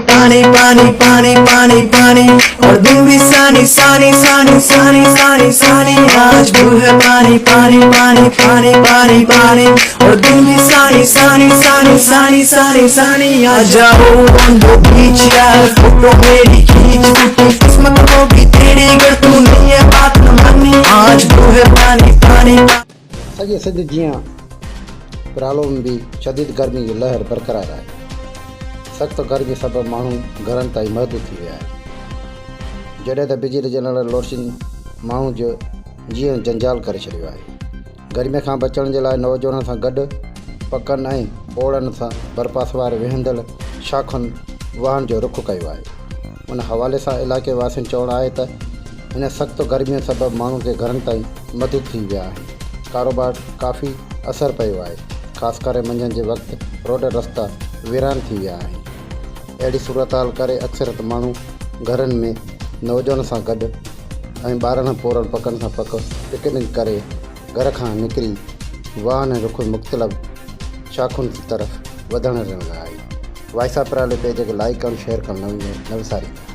पानी पानी पानी पानी पानी और दिन भी सानी सानी सानी सानी सानी सानी। आज भी है पानी पानी पानी पानी पानी पानी और दिन भी सानी सानी सानी सानी सानी सानी। आ जाओ ऑन द बीच यार, फोटो मेरी खींच, टूटी किस्मत होगी तेरी अगर तू नहीं है बात न मानी। आज भी है पानी पानी सॼे सिंध जियां प्रालो में भी शदीद गर्मी की लहर बरक़रार है। सख़्त गर्मी सबबु माण्हू घरनि ताईं महदूद थी विया आहिनि। जॾहिं त बिजली जनरेटर लोडशिंग माण्हू जो जीअं जंजाल करे छॾियो आहे। गर्मीअ खां बचण जे लाइ नौजवाननि सां गॾु पकनि ऐं पोड़नि सां बरपास वारे वेहंदड़ शाखुनि वाहन जो रुख़ कयो आहे। उन हवाले सां इलाइक़े वासियुनि चवणु आहे त इन सख़्त गर्मीअ सबबु माण्हू खे घरनि ताईं महदूद थी विया आहिनि। कारोबार काफ़ी असरु पियो आहे। ख़ासि करे मंझंदि जे वक़्तु रोड रस्ता वीरान थी विया आहिनि। अहिड़ी सूरत हाल करे अक्सर माण्हू घरनि में नौजवान सां गॾु ऐं ॿारनि पोरनि पकनि सां पक पिकनिक करे घर खां निकिरी वाहन रुख़ मुख़्तलिफ़ शाख़ुनि तरफ़ वधण लॻा आहिनि। वाइसा प्राले पेज खे लाइक करणु शेयर करणु न विसारियो।